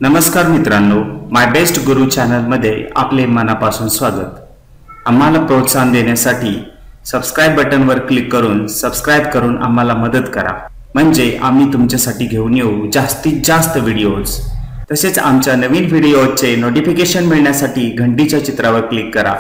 नमस्कार मित्रांनो, माय बेस्ट गुरु चॅनल मध्ये आपले मनापासून स्वागत। आम्हाला प्रोत्साहन देण्यासाठी सबस्क्राइब बटन वर क्लिक करून सबस्क्राइब करून आम्हाला मदत करा, म्हणजे आम्ही तुमच्यासाठी घेऊन येऊ जास्तीत जास्त व्हिडिओज। तसेच आमच्या नवीन व्हिडिओचे नोटिफिकेशन मिळण्यासाठी घंटीच्या चित्रावर क्लिक करा।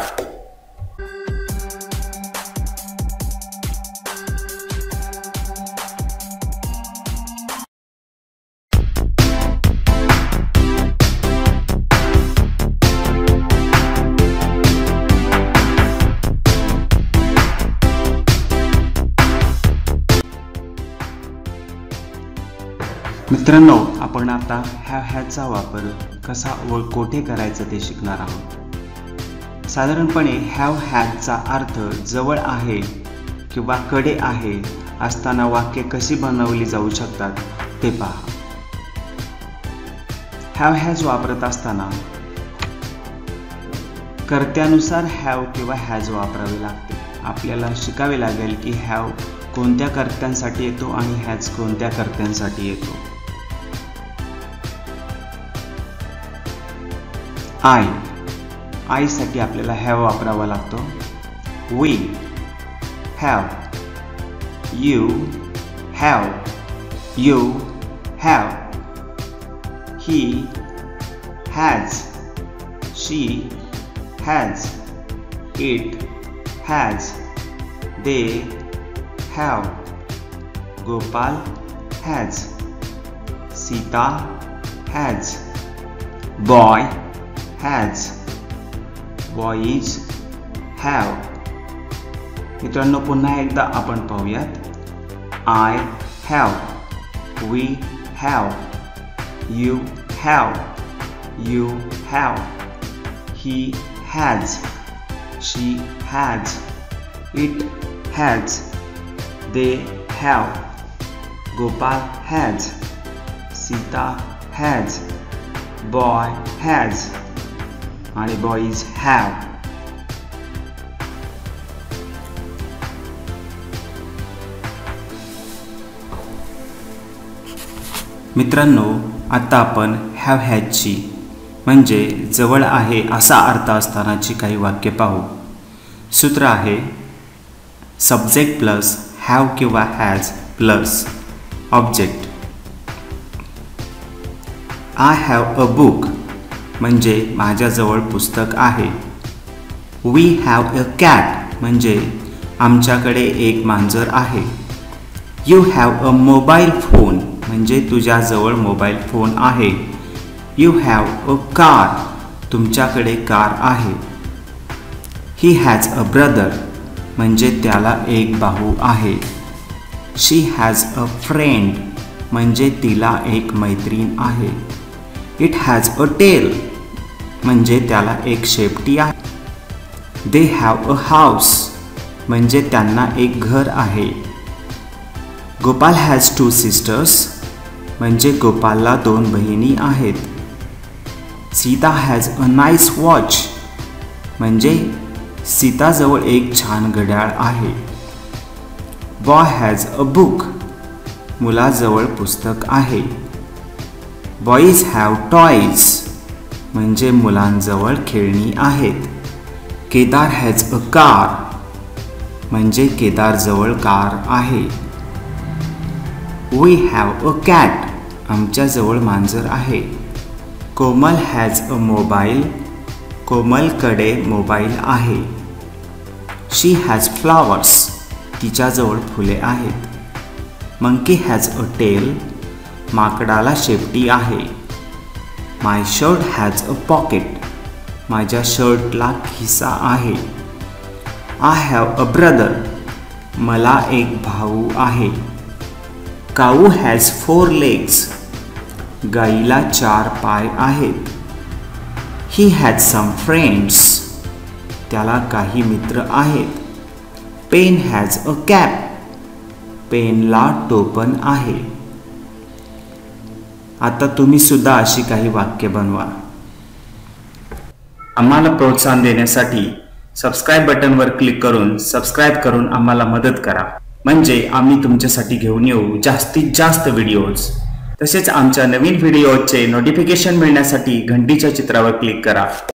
मित्रांनो, आपण आता हॅवचा वापर कसा व कोठे करायचा ते शिकणार आहोत। साधारणपणे हॅवचा अर्थ जवळ आहे किंवा कडे आहे असताना वाक्य कशी बनवली जाऊ शकतात ते पहा। हॅव वापरत असताना कर्त्यानुसार हॅव किंवा हॅज वापरावे लागते। आपल्याला शिकावे लागेल की हॅव कोणत्या कर्त्यांसाठी येतो आणि हॅज कोणत्या कर्त्यांसाठी येतो। आय साठी आपल्याला हॅव वापरावा लागतो। We have, you have, you have, he has, she has, it has, they have, Gopal has, Sita has, boy has, boys have। मित्रांनो, पुन्हा एकदा आपण पाहूयात। I have, we have, you have, you have, he has, she has, it has, they have, Gopal has, Sita has, boy has आणि boys have। मित्रांनो, आता आपण हॅवची म्हणजे जवळ आहे असा अर्थ असतानाची काही वाक्य पाहू। सूत्र आहे सब्जेक्ट प्लस हॅव किंवा has plus object. I have a book म्हणजे माझ्याजवळ पुस्तक आहे। वी हॅव अ कॅट म्हणजे आमच्याकडे एक मांजर आहे। You have a mobile phone म्हणजे तुझ्याजवळ मोबाईल फोन आहे। यू हॅव अ कार तुमच्याकडे कार आहे। ही हॅज अ ब्रदर म्हणजे त्याला एक भाऊ आहे। शी हॅज अ फ्रेंड म्हणजे तिला एक मैत्रीण आहे। इट हॅज अ टेल म्हणजे त्याला एक शेपटी आहे। दे हॅव अ हाऊस म्हणजे त्यांना एक घर आहे। गोपाल हॅज 2 सिस्टर्स म्हणजे गोपालला 2 बहिणी आहेत। Sita has a nice watch म्हणजे सीताजवळ एक छान घड्याळ आहे। बॉय हॅज अ बुक मुलाजवळ पुस्तक आहे। बॉईज हॅव टॉयज म्हणजे मुलांजवळ खेळणी आहेत। केदार हॅज अ कार म्हणजे केदारजवळ कार आहे। वी हॅव अ कॅट आमच्याजवळ मांजर आहे। कोमल हॅज अ मोबाईल कोमलकडे मोबाईल आहे। शी हॅज फ्लावर्स तिच्याजवळ फुले आहेत। मंकी हॅज अ टेल माकडाला शेपटी आहे। माय शर्ट हॅज अ पॉकेट माझ्या शर्टला खिसा आहे। आय हॅव अ ब्रदर मला एक भाऊ आहे। काऊ हॅज 4 legs गाईला 4 पाय आहेत। ही हॅज सम फ्रेंड्स त्याला काही मित्र आहेत। पेन हॅज अ कॅप पेनला टोपण आहे। आता तुम्ही सुद्धा अशी काही वाक्य बनवा। आम्हाला प्रोत्साहन देण्यासाठी सबस्क्राइब बटन वर क्लिक करून सबस्क्राइब करून आम्हाला मदत करा, म्हणजे आम्ही तुमच्यासाठी घेऊन येऊ जास्तीत जास्त व्हिडिओज। तसेच आमच्या नवीन व्हिडिओचे नोटिफिकेशन मिळण्यासाठी घंटीच्या चित्रावर क्लिक करा.